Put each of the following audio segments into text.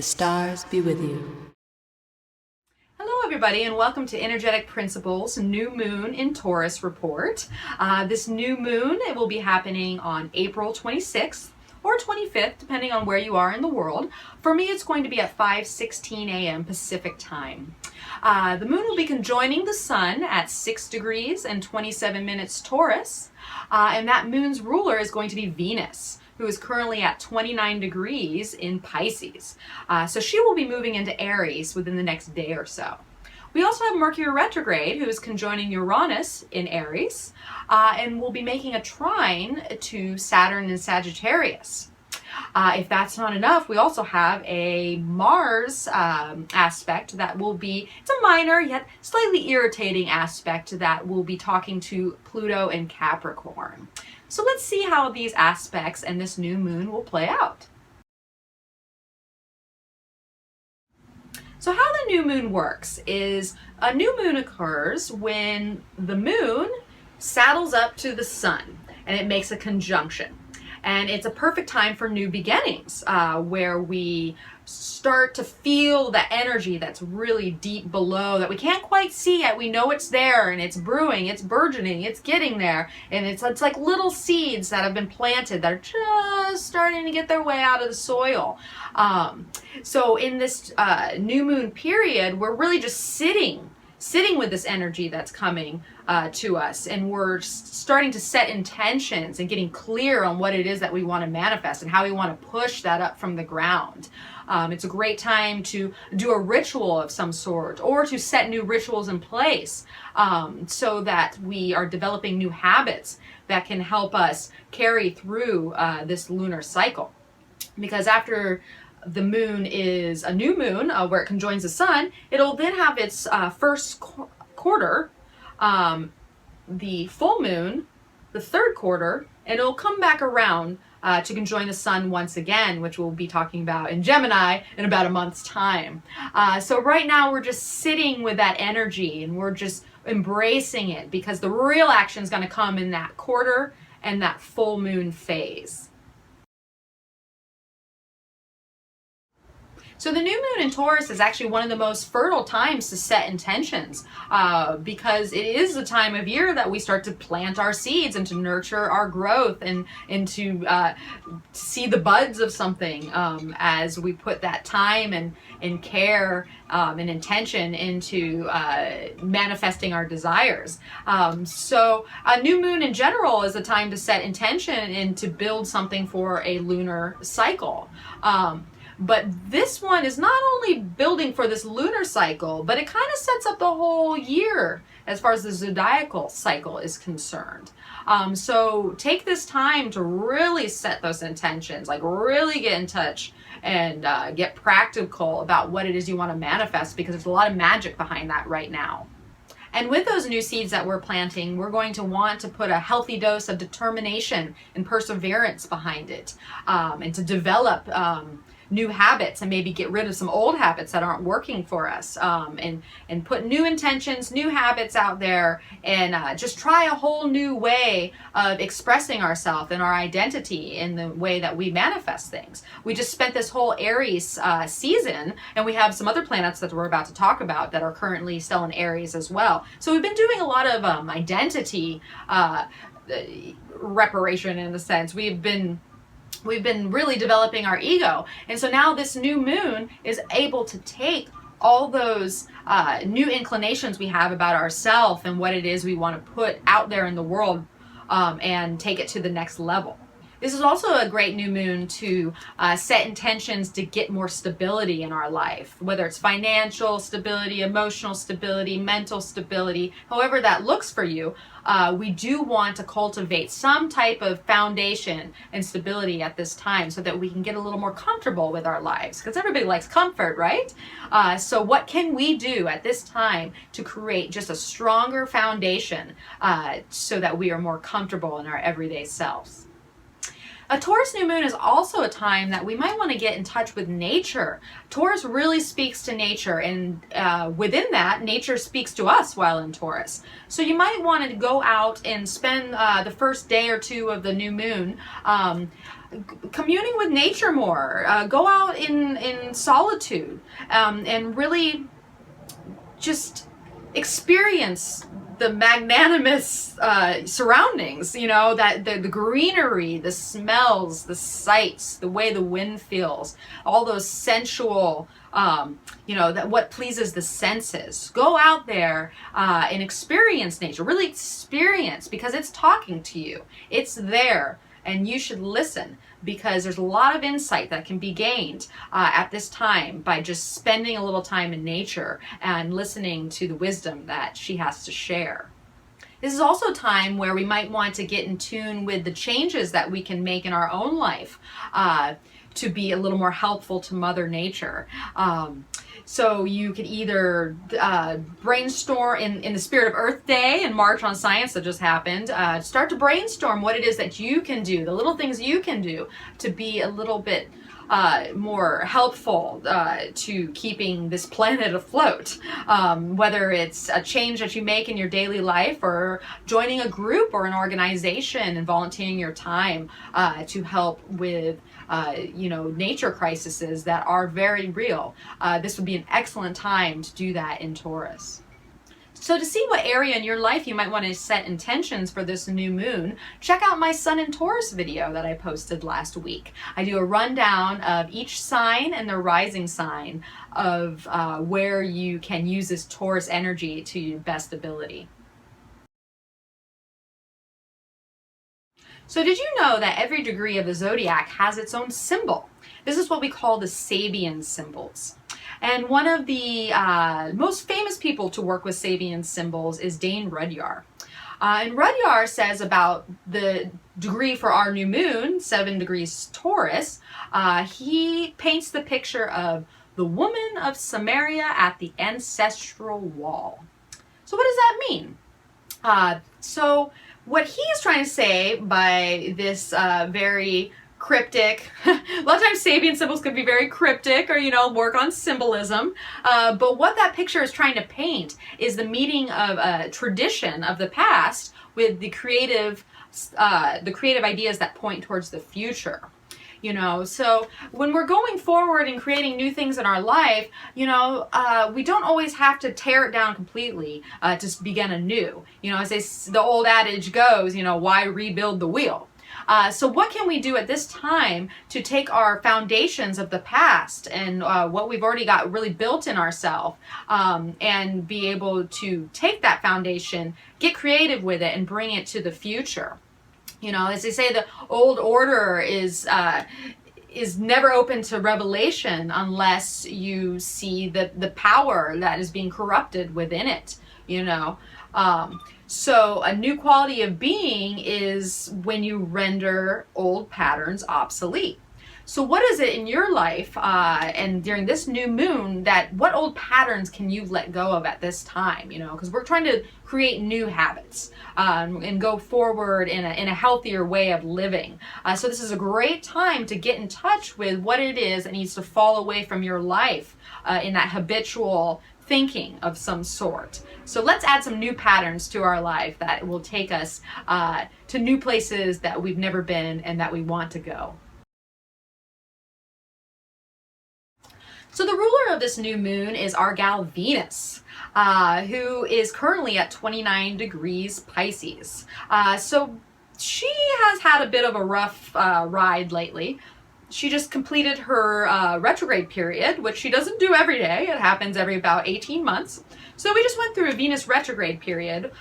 stars be with you. Hello everybody, and welcome to Energetic Principles New Moon in Taurus report. This new moon, it will be happening on April 26th or 25th, depending on where you are in the world. For me, it's going to be at 5:16 a.m. Pacific time. The moon will be conjoining the sun at 6 degrees and 27 minutes Taurus, and that moon's ruler is going to be Venus, who is currently at 29 degrees in Pisces. So she will be moving into Aries within the next day or so. We also have Mercury retrograde, who is conjoining Uranus in Aries, and will be making a trine to Saturn in Sagittarius. If that's not enough, we also have a Mars aspect that will be, it's a minor yet slightly irritating aspect that will be talking to Pluto in Capricorn. So let's see how these aspects and this new moon will play out. So how the new moon works is a new moon occurs when the moon saddles up to the sun and it makes a conjunction. And it's a perfect time for new beginnings, where we start to feel the energy that's really deep below that we can't quite see yet. We know it's there and it's brewing, it's burgeoning, it's getting there. And it's like little seeds that have been planted that are just starting to get their way out of the soil. So in this new moon period, we're really just sitting with this energy that's coming to us, and we're starting to set intentions and getting clear on what it is that we want to manifest and how we want to push that up from the ground. It's a great time to do a ritual of some sort or to set new rituals in place, so that we are developing new habits that can help us carry through this lunar cycle. Because after the moon is a new moon, where it conjoins the sun, it'll then have its first quarter, the full moon, the third quarter, and it'll come back around to conjoin the sun once again, which we'll be talking about in Gemini in about a month's time. So right now we're just sitting with that energy and we're just embracing it, because the real action is going to come in that quarter and that full moon phase. So the new moon in Taurus is actually one of the most fertile times to set intentions, because it is the time of year that we start to plant our seeds and to nurture our growth and to see the buds of something, as we put that time and care and intention into manifesting our desires. So a new moon in general is a time to set intention and to build something for a lunar cycle. But this one is not only building for this lunar cycle, but it kind of sets up the whole year as far as the zodiacal cycle is concerned. So take this time to really set those intentions, like really get in touch and get practical about what it is you want to manifest, because there's a lot of magic behind that right now. And with those new seeds that we're planting, we're going to want to put a healthy dose of determination and perseverance behind it, and to develop new habits and maybe get rid of some old habits that aren't working for us, and put new intentions, new habits out there, and just try a whole new way of expressing ourselves and our identity in the way that we manifest things. We just spent this whole Aries season, and we have some other planets that we're about to talk about that are currently still in Aries as well. So we've been doing a lot of identity reparation, in a sense. We've been really developing our ego. And so now this new moon is able to take all those new inclinations we have about ourselves and what it is we want to put out there in the world, and take it to the next level. This is also a great new moon to set intentions to get more stability in our life, whether it's financial stability, emotional stability, mental stability, however that looks for you. We do want to cultivate some type of foundation and stability at this time so that we can get a little more comfortable with our lives, because everybody likes comfort, right? So what can we do at this time to create just a stronger foundation, so that we are more comfortable in our everyday selves? A Taurus new moon is also a time that we might want to get in touch with nature. Taurus really speaks to nature, and within that, nature speaks to us while in Taurus. So you might want to go out and spend the first day or two of the new moon communing with nature more, go out in solitude, and really just experience the magnanimous surroundings, you know, that the greenery, the smells, the sights, the way the wind feels, all those sensual, you know, that what pleases the senses. Go out there and experience nature. Really experience, because it's talking to you. It's there, and you should listen, because there's a lot of insight that can be gained at this time by just spending a little time in nature and listening to the wisdom that she has to share. This is also a time where we might want to get in tune with the changes that we can make in our own life to be a little more helpful to Mother Nature. So you could either brainstorm in the spirit of Earth Day and March on Science that just happened. Start to brainstorm what it is that you can do, the little things you can do to be a little bit more helpful to keeping this planet afloat. Whether it's a change that you make in your daily life, or joining a group or an organization and volunteering your time to help with you know, nature crises that are very real. This would be an excellent time to do that in Taurus. So to see what area in your life you might want to set intentions for this new moon, check out my Sun in Taurus video that I posted last week. I do a rundown of each sign and their rising sign of where you can use this Taurus energy to your best ability. So did you know that every degree of the zodiac has its own symbol? This is what we call the Sabian symbols. And one of the most famous people to work with Sabian symbols is Dane Rudyard. And Rudyard says about the degree for our new moon, 7 degrees Taurus, he paints the picture of the woman of Samaria at the ancestral wall. So what does that mean? So what he is trying to say by this very cryptic, a lot of times Sabian symbols could be very cryptic, or, you know, work on symbolism, but what that picture is trying to paint is the meeting of a tradition of the past with the creative ideas that point towards the future. You know, so when we're going forward and creating new things in our life, you know, we don't always have to tear it down completely to begin anew. You know, as the old adage goes, you know, why rebuild the wheel? So what can we do at this time to take our foundations of the past and what we've already got really built in ourselves and be able to take that foundation, get creative with it, and bring it to the future? You know, as they say, the old order is never open to revelation unless you see the power that is being corrupted within it, you know. So a new quality of being is when you render old patterns obsolete. So what is it in your life and during this new moon what old patterns can you let go of at this time? You know, because we're trying to create new habits and go forward in a healthier way of living. So this is a great time to get in touch with what it is that needs to fall away from your life in that habitual thinking of some sort. So let's add some new patterns to our life that will take us to new places that we've never been and that we want to go. So the ruler of this new moon is our gal Venus, who is currently at 29 degrees Pisces. So she has had a bit of a rough ride lately. She just completed her retrograde period, which she doesn't do every day. It happens every about 18 months. So we just went through a Venus retrograde period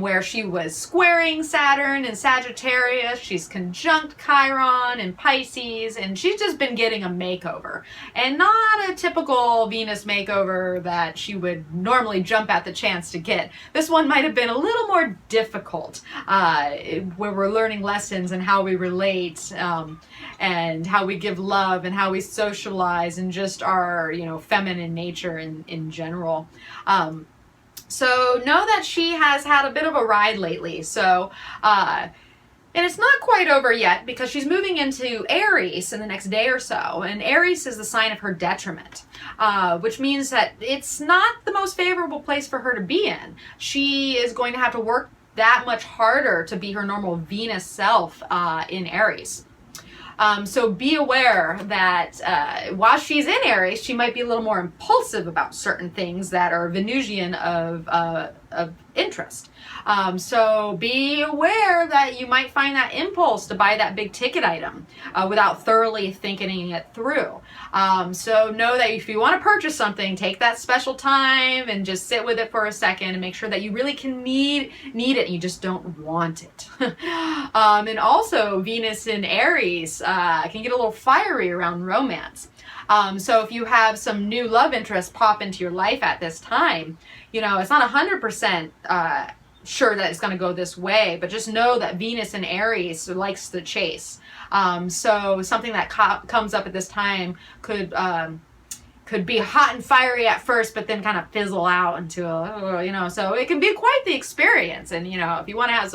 where she was squaring Saturn in Sagittarius. She's conjunct Chiron in Pisces, and she's just been getting a makeover. And not a typical Venus makeover that she would normally jump at the chance to get. This one might have been a little more difficult, where we're learning lessons and how we relate and how we give love and how we socialize and just our, you know, feminine nature in general. So know that she has had a bit of a ride lately. So, and it's not quite over yet because she's moving into Aries in the next day or so. And Aries is the sign of her detriment, which means that it's not the most favorable place for her to be in. She is going to have to work that much harder to be her normal Venus self in Aries. So be aware that while she's in Aries, she might be a little more impulsive about certain things that are Venusian of interest. So be aware that you might find that impulse to buy that big ticket item without thoroughly thinking it through. So know that if you want to purchase something, take that special time and just sit with it for a second and make sure that you really can need it and you just don't want it. And also Venus in Aries can get a little fiery around romance. So if you have some new love interest pop into your life at this time, you know, it's not 100% sure that it's going to go this way, but just know that Venus in Aries likes the chase. So something that comes up at this time could be hot and fiery at first, but then kind of fizzle out into a, you know, so it can be quite the experience. And, you know, if you want to have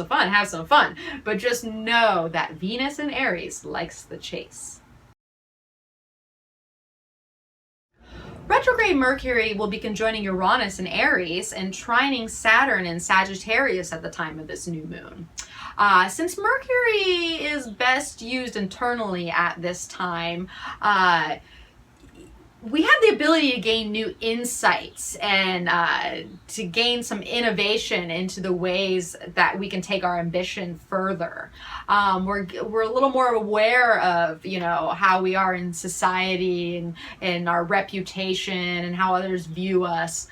some fun, but just know that Venus in Aries likes the chase. Retrograde Mercury will be conjoining Uranus in Aries and trining Saturn in Sagittarius at the time of this new moon. Since Mercury is best used internally at this time, we have the ability to gain new insights and to gain some innovation into the ways that we can take our ambition further. We're a little more aware of, you know, how we are in society and our reputation and how others view us.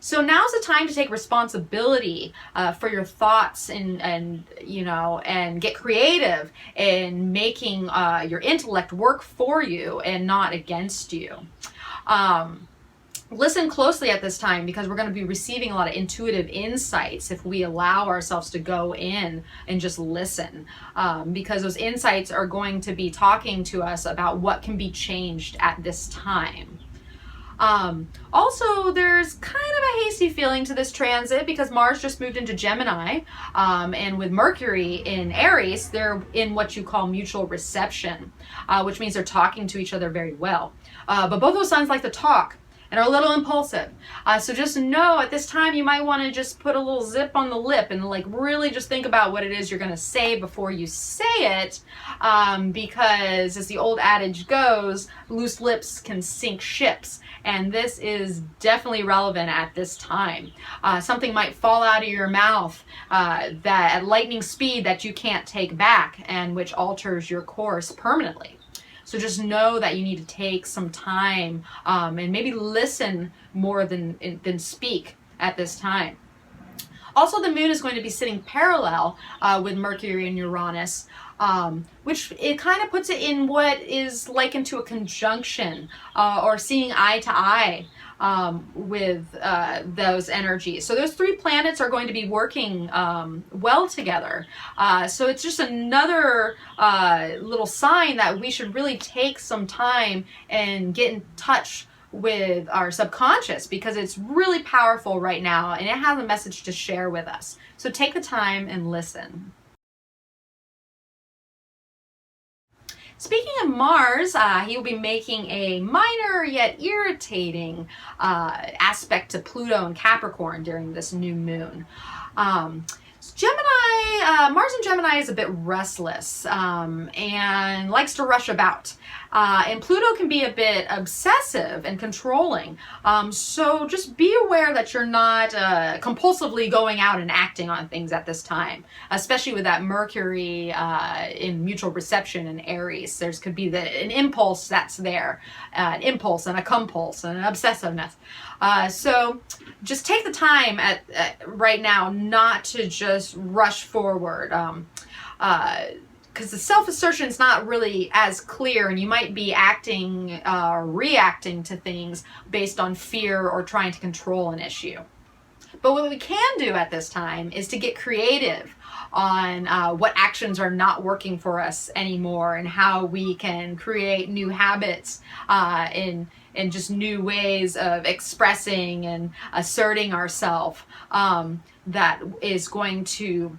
So now's the time to take responsibility for your thoughts and you know, and get creative in making your intellect work for you and not against you. Listen closely at this time because we're going to be receiving a lot of intuitive insights if we allow ourselves to go in and just listen, because those insights are going to be talking to us about what can be changed at this time. Also, there's kind of a hasty feeling to this transit because Mars just moved into Gemini, and with Mercury in Aries, they're in what you call mutual reception, which means they're talking to each other very well. But both those signs like to talk and are a little impulsive. So just know at this time you might want to just put a little zip on the lip and like really just think about what it is you're going to say before you say it, because as the old adage goes, loose lips can sink ships. And this is definitely relevant at this time. Something might fall out of your mouth that at lightning speed that you can't take back and which alters your course permanently. So just know that you need to take some time and maybe listen more than speak at this time. Also, the moon is going to be sitting parallel with Mercury and Uranus, which it kind of puts it in what is likened to a conjunction or seeing eye to eye with those energies. So those three planets are going to be working well together. So it's just another little sign that we should really take some time and get in touch with our subconscious because it's really powerful right now and it has a message to share with us. So take the time and listen. Speaking of Mars, he will be making a minor yet irritating aspect to Pluto and Capricorn during this new moon. Mars in Gemini is a bit restless and likes to rush about. And Pluto can be a bit obsessive and controlling. So just be aware that you're not compulsively going out and acting on things at this time, especially with that Mercury in mutual reception in Aries. There's could be an impulse that's there, an impulse and a compulse and an obsessiveness. So just take the time right now not to just rush forward. Because the self-assertion is not really as clear and you might be acting or reacting to things based on fear or trying to control an issue. But what we can do at this time is to get creative on what actions are not working for us anymore and how we can create new habits and just new ways of expressing and asserting ourselves that is going to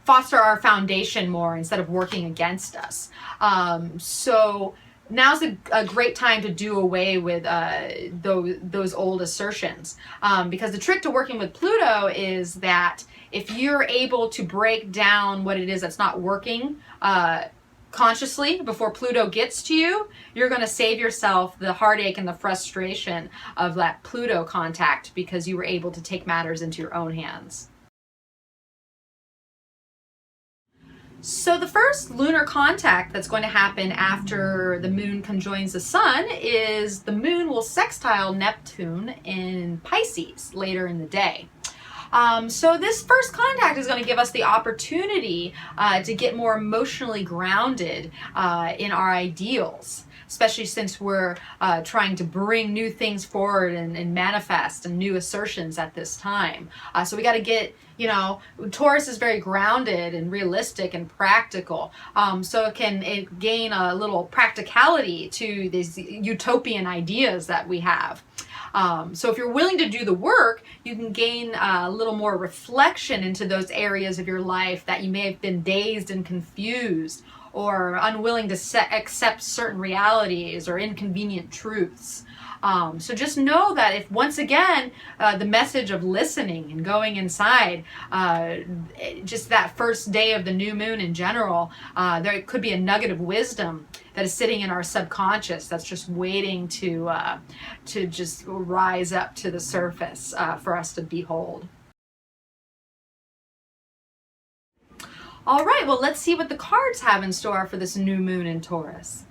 foster our foundation more instead of working against us. So now's a great time to do away with those old assertions, because the trick to working with Pluto is that if you're able to break down what it is that's not working consciously before Pluto gets to you, you're going to save yourself the heartache and the frustration of that Pluto contact because you were able to take matters into your own hands. So the first lunar contact that's going to happen after the moon conjoins the sun is the moon will sextile Neptune in Pisces later in the day. So this first contact is going to give us the opportunity to get more emotionally grounded in our ideals, especially since we're trying to bring new things forward and manifest and new assertions at this time. So we got to get, Taurus is very grounded and realistic and practical. So it can gain a little practicality to these utopian ideas that we have. So if you're willing to do the work, you can gain a little more reflection into those areas of your life that you may have been dazed and confused or unwilling to accept certain realities or inconvenient truths. So just know that if once again, the message of listening and going inside, just that first day of the new moon in general, there could be a nugget of wisdom that is sitting in our subconscious that's just waiting to just rise up to the surface for us to behold. All right, well, let's see what the cards have in store for this new moon in Taurus.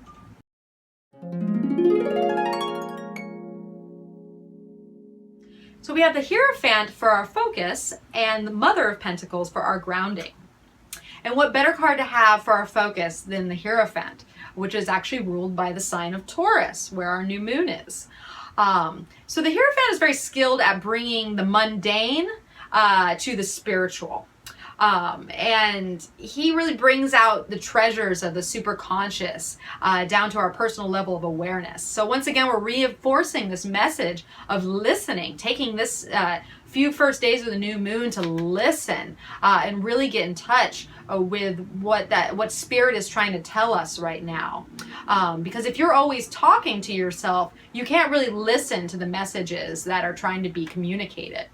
So we have the Hierophant for our focus and the Mother of Pentacles for our grounding. And what better card to have for our focus than the Hierophant, which is actually ruled by the sign of Taurus, where our new moon is. So the Hierophant is very skilled at bringing the mundane to the spiritual. And he really brings out the treasures of the superconscious down to our personal level of awareness. So once again, we're reinforcing this message of listening, taking this few first days of the new moon to listen and really get in touch with what spirit is trying to tell us right now. Because if you're always talking to yourself, you can't really listen to the messages that are trying to be communicated.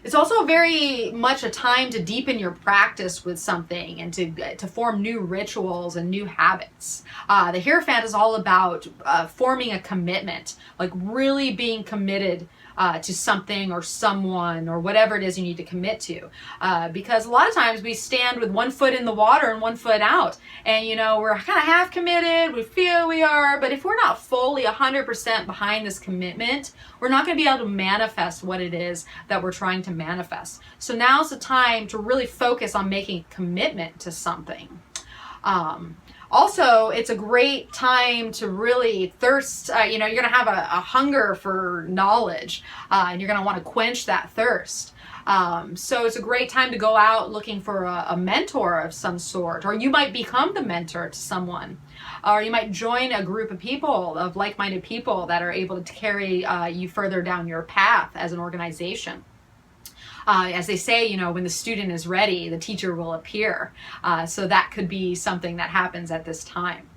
It's also very much a time to deepen your practice with something and to form new rituals and new habits. The Hierophant is all about forming a commitment, like really being committed to something or someone or whatever it is you need to commit to. Because a lot of times we stand with one foot in the water and one foot out. And, we're kind of half committed, we feel we are, but if we're not fully 100% behind this commitment, we're not going to be able to manifest what it is that we're trying to manifest. So now's the time to really focus on making a commitment to something. Also, it's a great time to really thirst. You're going to have a hunger for knowledge, and you're going to want to quench that thirst. So it's a great time to go out looking for a mentor of some sort, or you might become the mentor to someone, or you might join a group of people, of like-minded people that are able to carry you further down your path as an organization. As they say, when the student is ready, the teacher will appear. So that could be something that happens at this time.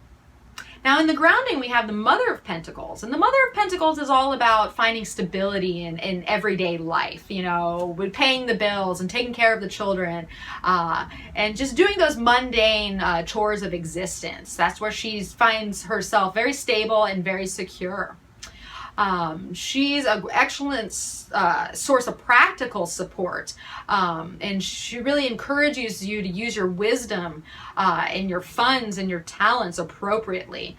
Now in the grounding, we have the Mother of Pentacles. And the Mother of Pentacles is all about finding stability in everyday life, with paying the bills and taking care of the children, and just doing those mundane chores of existence. That's where she finds herself very stable and very secure. She's an excellent source of practical support, and she really encourages you to use your wisdom and your funds and your talents appropriately,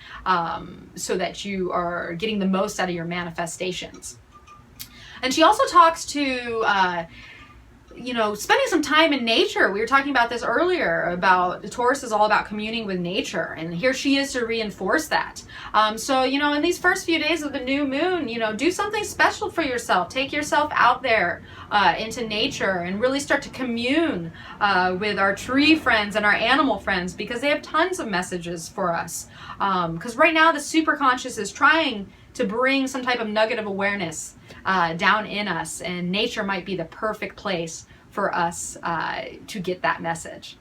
so that you are getting the most out of your manifestations. And she also talks to spending some time in nature. We were talking about this earlier, about Taurus is all about communing with nature, and here she is to reinforce that. So in these first few days of the new moon, do something special for yourself. Take yourself out there into nature and really start to commune with our tree friends and our animal friends, because they have tons of messages for us. Because right now the superconscious is trying to bring some type of nugget of awareness down in us, and nature might be the perfect place for us to get that message.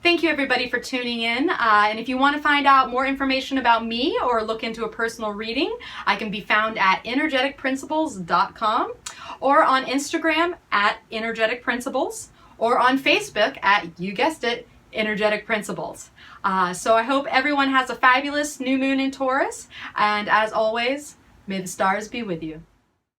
Thank you everybody for tuning in, and if you want to find out more information about me or look into a personal reading, I can be found at energeticprinciples.com or on Instagram at energeticprinciples, or on Facebook at, you guessed it, Energetic Principles. So I hope everyone has a fabulous new moon in Taurus, and as always, may the stars be with you.